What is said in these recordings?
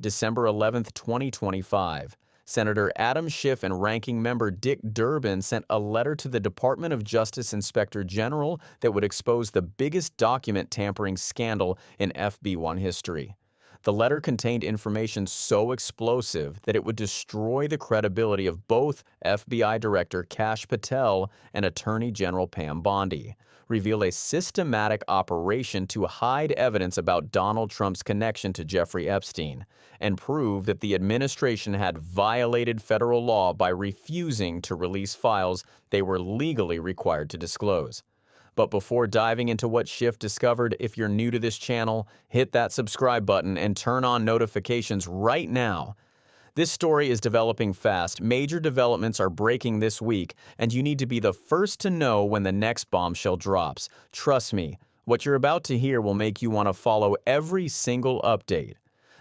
December 11, 2025. Senator Adam Schiff and Ranking Member Dick Durbin sent a letter to the Department of Justice Inspector General that would expose the biggest document tampering scandal in FB1 history. The letter contained information so explosive that it would destroy the credibility of both FBI Director Kash Patel and Attorney General Patel&Bondi, reveal a systematic operation to hide evidence about Donald Trump's connection to Jeffrey Epstein, and prove that the administration had violated federal law by refusing to release files they were legally required to disclose. But before diving into what Schiff discovered, if you're new to this channel, hit that subscribe button and turn on notifications right now. This story is developing fast. Major developments are breaking this week, and you need to be the first to know when the next bombshell drops. Trust me, what you're about to hear will make you want to follow every single update.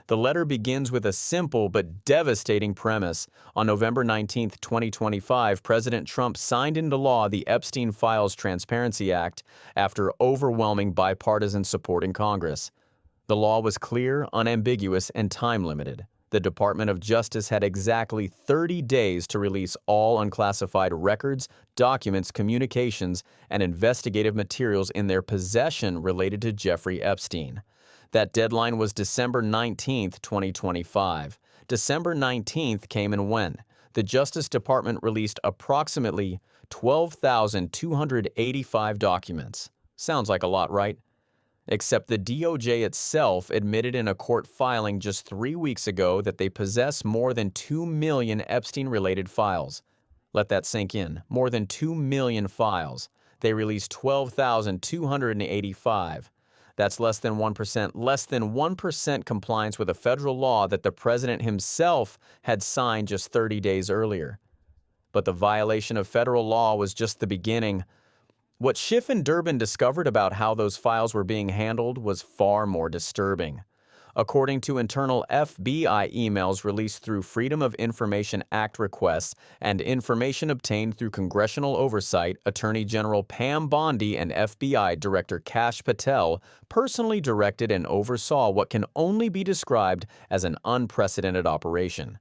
The letter begins with a simple but devastating premise. On November 19, 2025, President Trump signed into law the Epstein Files Transparency Act after overwhelming bipartisan support in Congress. The law was clear, unambiguous, and time-limited. The Department of Justice had exactly 30 days to release all unclassified records, documents, communications, and investigative materials in their possession related to Jeffrey Epstein. That deadline was December 19, 2025. December 19th came and went. The Justice Department released approximately 12,285 documents. Sounds like a lot, right? Except the DOJ itself admitted in a court filing just 3 weeks ago that they possess more than 2 million Epstein-related files. Let that sink in. More than 2 million files. They released 12,285. That's less than 1% compliance with a federal law that the president himself had signed just 30 days earlier. But the violation of federal law was just the beginning. What Schiff and Durbin discovered about how those files were being handled was far more disturbing. According to internal FBI emails released through Freedom of Information Act requests and information obtained through congressional oversight, Attorney General Patel&Bondi and FBI Director Kash Patel personally directed and oversaw what can only be described as an unprecedented operation.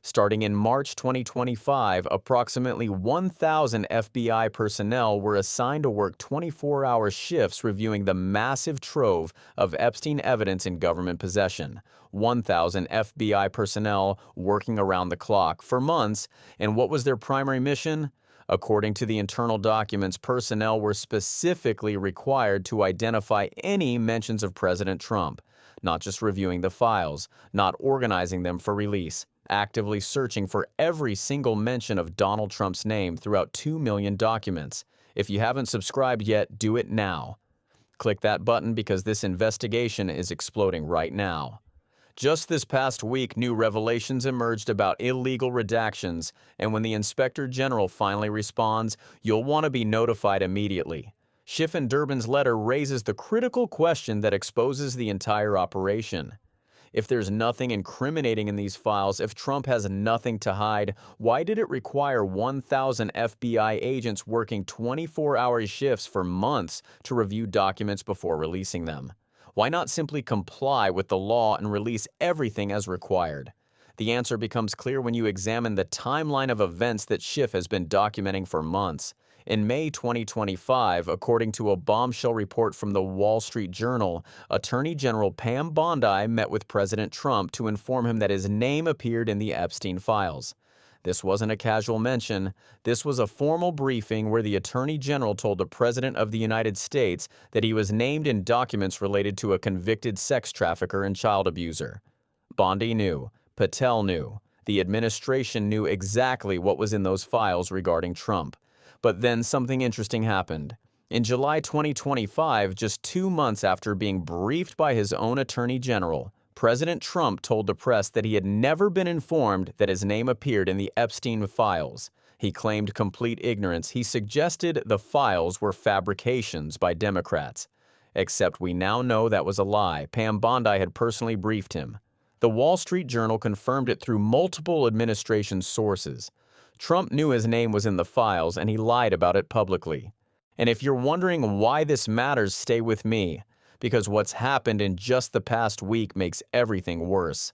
Starting in March 2025, approximately 1,000 FBI personnel were assigned to work 24-hour shifts reviewing the massive trove of Epstein evidence in government possession. 1,000 FBI personnel working around the clock for months, and what was their primary mission? According to the internal documents, personnel were specifically required to identify any mentions of President Trump, not just reviewing the files, not organizing them for release, actively searching for every single mention of Donald Trump's name throughout 2 million documents. If you haven't subscribed yet, do it now. Click that button because this investigation is exploding right now. Just this past week, new revelations emerged about illegal redactions, and when the Inspector General finally responds, you'll want to be notified immediately. Schiff and Durbin's letter raises the critical question that exposes the entire operation. If there's nothing incriminating in these files, if Trump has nothing to hide, why did it require 1,000 FBI agents working 24-hour shifts for months to review documents before releasing them? Why not simply comply with the law and release everything as required? The answer becomes clear when you examine the timeline of events that Schiff has been documenting for months. In May 2025, according to a bombshell report from the Wall Street Journal, Attorney General Patel&Bondi met with President Trump to inform him that his name appeared in the Epstein files. This wasn't a casual mention. This was a formal briefing where the Attorney General told the President of the United States that he was named in documents related to a convicted sex trafficker and child abuser. Bondi knew. Patel knew. The administration knew exactly what was in those files regarding Trump. But then something interesting happened. In July 2025, just 2 months after being briefed by his own Attorney General, President Trump told the press that he had never been informed that his name appeared in the Epstein files. He claimed complete ignorance. He suggested the files were fabrications by Democrats. Except we now know that was a lie. Patel&Bondi had personally briefed him. The Wall Street Journal confirmed it through multiple administration sources. Trump knew his name was in the files, and he lied about it publicly. And if you're wondering why this matters, stay with me, because what's happened in just the past week makes everything worse.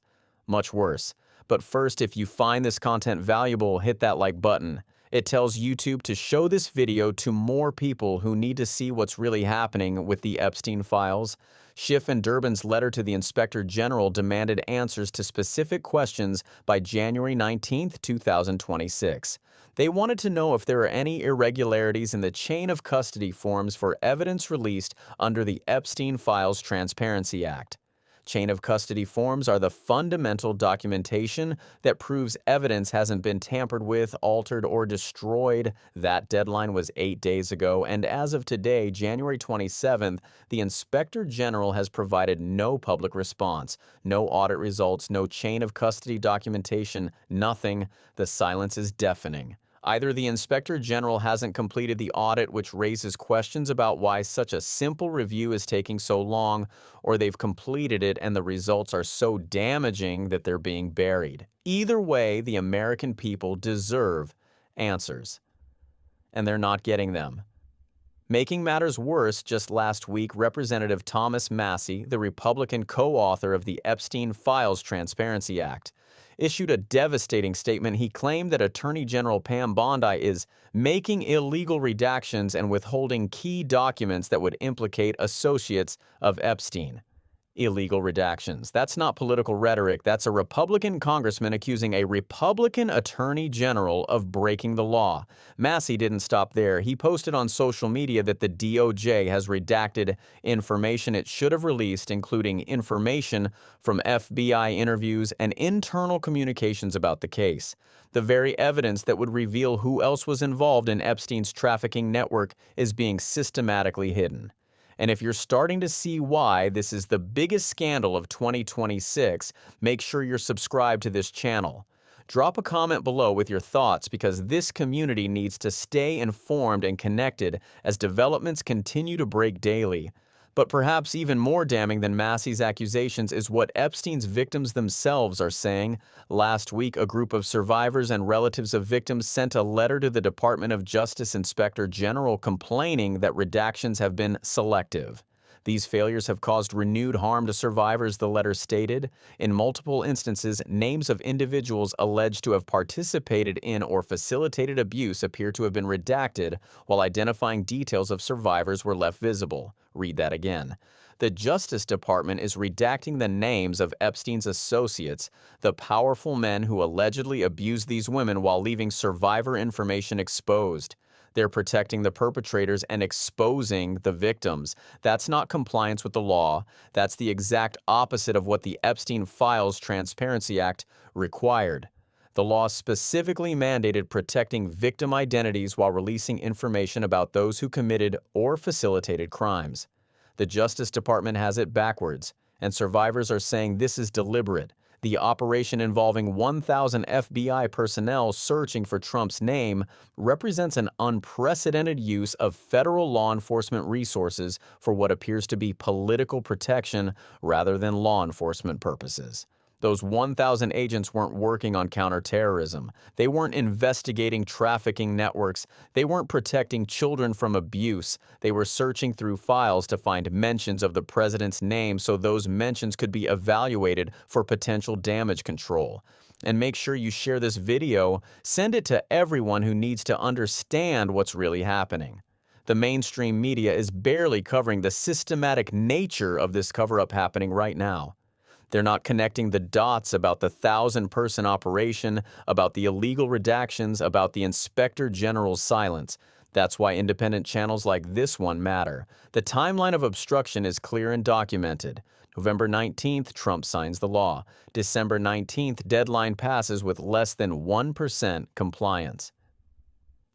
Much worse. But first, if you find this content valuable, hit that like button. It tells YouTube to show this video to more people who need to see what's really happening with the Epstein files. Schiff and Durbin's letter to the Inspector General demanded answers to specific questions by January 19, 2026. They wanted to know if there are any irregularities in the chain of custody forms for evidence released under the Epstein Files Transparency Act. Chain of custody forms are the fundamental documentation that proves evidence hasn't been tampered with, altered, or destroyed. That deadline was 8 days ago, and as of today, January 27th, the Inspector General has provided no public response, no audit results, no chain of custody documentation, nothing. The silence is deafening. Either the Inspector General hasn't completed the audit, which raises questions about why such a simple review is taking so long, or they've completed it and the results are so damaging that they're being buried. Either way, the American people deserve answers, and they're not getting them. Making matters worse, just last week, Representative Thomas Massie, the Republican co-author of the Epstein Files Transparency Act, issued a devastating statement. He claimed that Attorney General Patel&Bondi is making illegal redactions and withholding key documents that would implicate associates of Epstein. Illegal redactions. That's not political rhetoric. That's a Republican congressman accusing a Republican attorney general of breaking the law. Massie didn't stop there. He posted on social media that the DOJ has redacted information it should have released, including information from FBI interviews and internal communications about the case. The very evidence that would reveal who else was involved in Epstein's trafficking network is being systematically hidden. And if you're starting to see why this is the biggest scandal of 2026, make sure you're subscribed to this channel. Drop a comment below with your thoughts, because this community needs to stay informed and connected as developments continue to break daily. But perhaps even more damning than Massie's accusations is what Epstein's victims themselves are saying. Last week, a group of survivors and relatives of victims sent a letter to the Department of Justice Inspector General complaining that redactions have been selective. These failures have caused renewed harm to survivors, the letter stated. In multiple instances, names of individuals alleged to have participated in or facilitated abuse appear to have been redacted, while identifying details of survivors were left visible. Read that again. The Justice Department is redacting the names of Epstein's associates, the powerful men who allegedly abused these women while leaving survivor information exposed. They're protecting the perpetrators and exposing the victims. That's not compliance with the law. That's the exact opposite of what the Epstein Files Transparency Act required. The law specifically mandated protecting victim identities while releasing information about those who committed or facilitated crimes. The Justice Department has it backwards, and survivors are saying this is deliberate. The operation, involving 1,000 FBI personnel searching for Trump's name, represents an unprecedented use of federal law enforcement resources for what appears to be political protection rather than law enforcement purposes. Those 1,000 agents weren't working on counterterrorism. They weren't investigating trafficking networks. They weren't protecting children from abuse. They were searching through files to find mentions of the president's name so those mentions could be evaluated for potential damage control. And make sure you share this video. Send it to everyone who needs to understand what's really happening. The mainstream media is barely covering the systematic nature of this cover-up happening right now. They're not connecting the dots about the 1,000-person operation, about the illegal redactions, about the Inspector General's silence. That's why independent channels like this one matter. The timeline of obstruction is clear and documented. November 19th, Trump signs the law. December 19th, deadline passes with less than 1% compliance.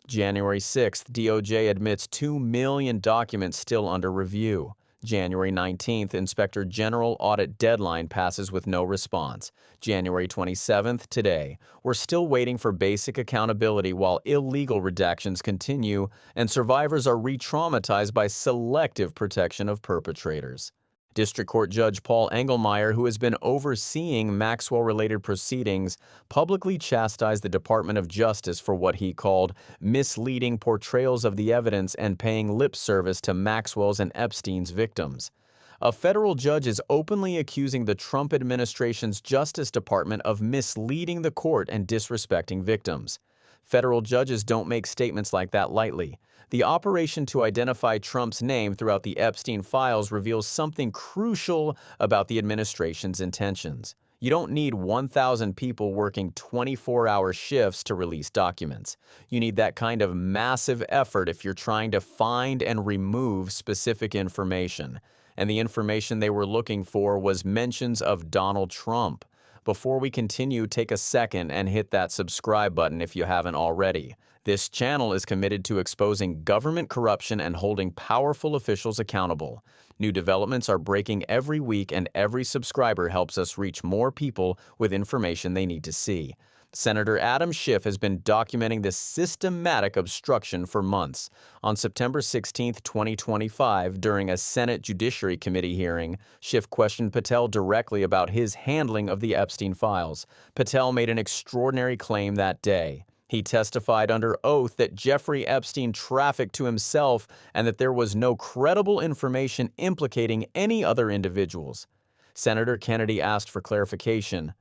January 6th, DOJ admits 2 million documents still under review. January 19th, Inspector General audit deadline passes with no response. January 27th, today. We're still waiting for basic accountability while illegal redactions continue, and survivors are re-traumatized by selective protection of perpetrators. District Court Judge Paul Engelmeyer, who has been overseeing Maxwell-related proceedings, publicly chastised the Department of Justice for what he called misleading portrayals of the evidence and paying lip service to Maxwell's and Epstein's victims. A federal judge is openly accusing the Trump administration's Justice Department of misleading the court and disrespecting victims. Federal judges don't make statements like that lightly. The operation to identify Trump's name throughout the Epstein files reveals something crucial about the administration's intentions. You don't need 1,000 people working 24-hour shifts to release documents. You need that kind of massive effort if you're trying to find and remove specific information. And the information they were looking for was mentions of Donald Trump. Before we continue, take a second and hit that subscribe button if you haven't already. This channel is committed to exposing government corruption and holding powerful officials accountable. New developments are breaking every week, and every subscriber helps us reach more people with information they need to see. Senator Adam Schiff has been documenting this systematic obstruction for months. On September 16, 2025, during a Senate Judiciary Committee hearing, Schiff questioned Patel directly about his handling of the Epstein files. Patel made an extraordinary claim that day. He testified under oath that Jeffrey Epstein trafficked to himself and that there was no credible information implicating any other individuals. Senator Kennedy asked for clarification.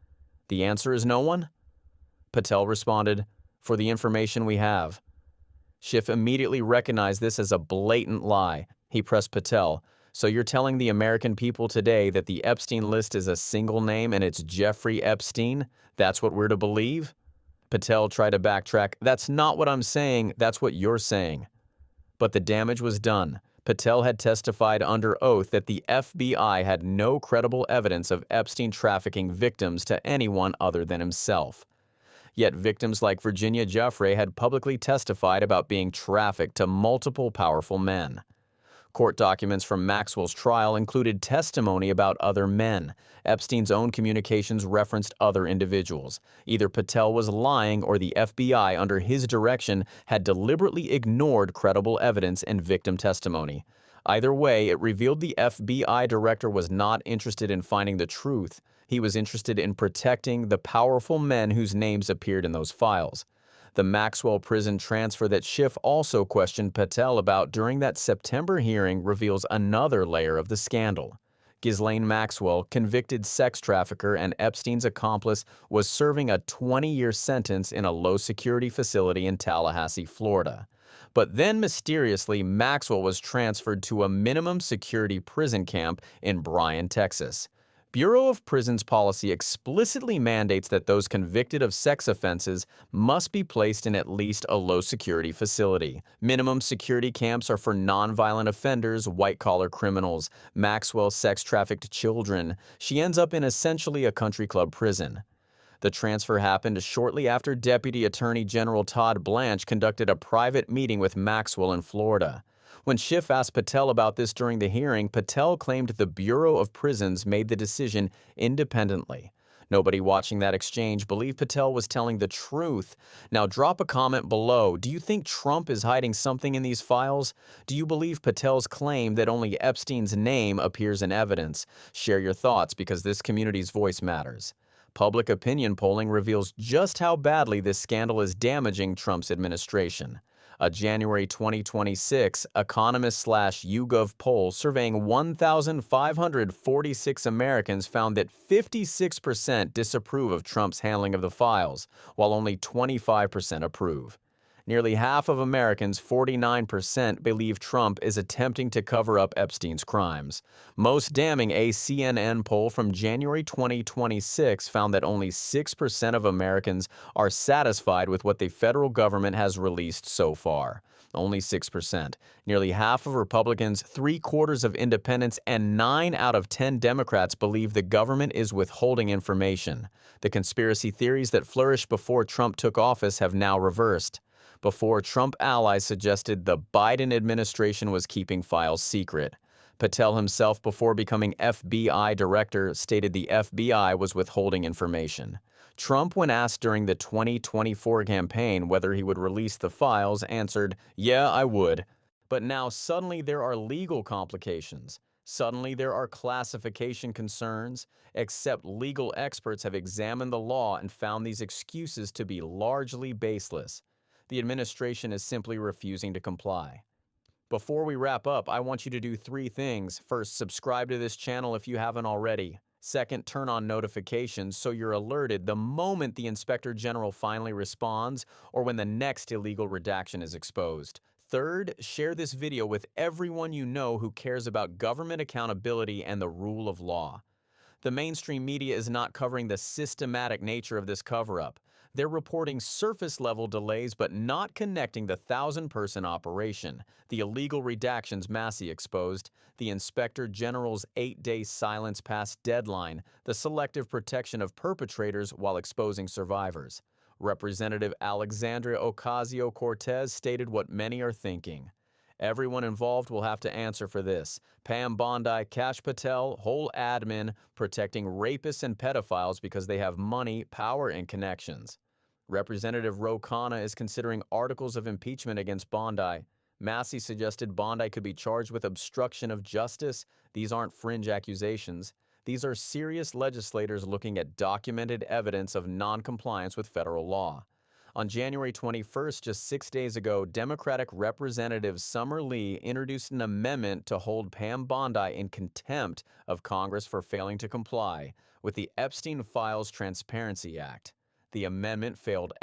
The answer is no one? Patel responded, "For the information we have." Schiff immediately recognized this as a blatant lie. He pressed Patel, "So you're telling the American people today that the Epstein list is a single name and it's Jeffrey Epstein? That's what we're to believe?" Patel tried to backtrack. "That's not what I'm saying, that's what you're saying." But the damage was done. Patel had testified under oath that the FBI had no credible evidence of Epstein trafficking victims to anyone other than himself. Yet victims like Virginia Giuffre had publicly testified about being trafficked to multiple powerful men. Court documents from Maxwell's trial included testimony about other men. Epstein's own communications referenced other individuals. Either Patel was lying or the FBI, under his direction, had deliberately ignored credible evidence and victim testimony. Either way, it revealed the FBI director was not interested in finding the truth. He was interested in protecting the powerful men whose names appeared in those files. The Maxwell prison transfer that Schiff also questioned Patel about during that September hearing reveals another layer of the scandal. Ghislaine Maxwell, convicted sex trafficker and Epstein's accomplice, was serving a 20-year sentence in a low-security facility in Tallahassee, Florida. But then, mysteriously, Maxwell was transferred to a minimum security prison camp in Bryan, Texas. Bureau of Prisons policy explicitly mandates that those convicted of sex offenses must be placed in at least a low-security facility. Minimum security camps are for nonviolent offenders, white-collar criminals. Maxwell sex-trafficked children. She ends up in essentially a country club prison. The transfer happened shortly after Deputy Attorney General Todd Blanche conducted a private meeting with Maxwell in Florida. When Schiff asked Patel about this during the hearing, Patel claimed the Bureau of Prisons made the decision independently. Nobody watching that exchange believed Patel was telling the truth. Now drop a comment below. Do you think Trump is hiding something in these files? Do you believe Patel's claim that only Epstein's name appears in evidence? Share your thoughts, because this community's voice matters. Public opinion polling reveals just how badly this scandal is damaging Trump's administration. A January 2026 Economist/YouGov poll surveying 1,546 Americans found that 56% disapprove of Trump's handling of the files, while only 25% approve. Nearly half of Americans, 49%, believe Trump is attempting to cover up Epstein's crimes. Most damning, a CNN poll from January 2026 found that only 6% of Americans are satisfied with what the federal government has released so far. Only 6%. Nearly half of Republicans, 3/4 of independents, and 9 out of 10 Democrats believe the government is withholding information. The conspiracy theories that flourished before Trump took office have now reversed. Before, Trump allies suggested the Biden administration was keeping files secret. Patel himself, before becoming FBI director, stated the FBI was withholding information. Trump, when asked during the 2024 campaign whether he would release the files, answered, "Yeah, I would." But now suddenly there are legal complications. Suddenly there are classification concerns, except legal experts have examined the law and found these excuses to be largely baseless. The administration is simply refusing to comply. Before we wrap up, I want you to do 3 things. First, subscribe to this channel if you haven't already. Second, turn on notifications so you're alerted the moment the Inspector General finally responds or when the next illegal redaction is exposed. Third, share this video with everyone you know who cares about government accountability and the rule of law. The mainstream media is not covering the systematic nature of this cover-up. They're reporting surface-level delays but not connecting the 1,000-person operation, the illegal redactions Massie exposed, the Inspector General's 8-day silence past deadline, the selective protection of perpetrators while exposing survivors. Representative Alexandria Ocasio-Cortez stated what many are thinking. Everyone involved will have to answer for this. Patel&Bondi, Cash Patel, whole admin, protecting rapists and pedophiles because they have money, power, and connections. Representative Ro Khanna is considering articles of impeachment against Bondi. Massie suggested Bondi could be charged with obstruction of justice. These aren't fringe accusations. These are serious legislators looking at documented evidence of noncompliance with federal law. On January 21st, just 6 days ago, Democratic Representative Summer Lee introduced an amendment to hold Patel&Bondi in contempt of Congress for failing to comply with the Epstein Files Transparency Act. The amendment failed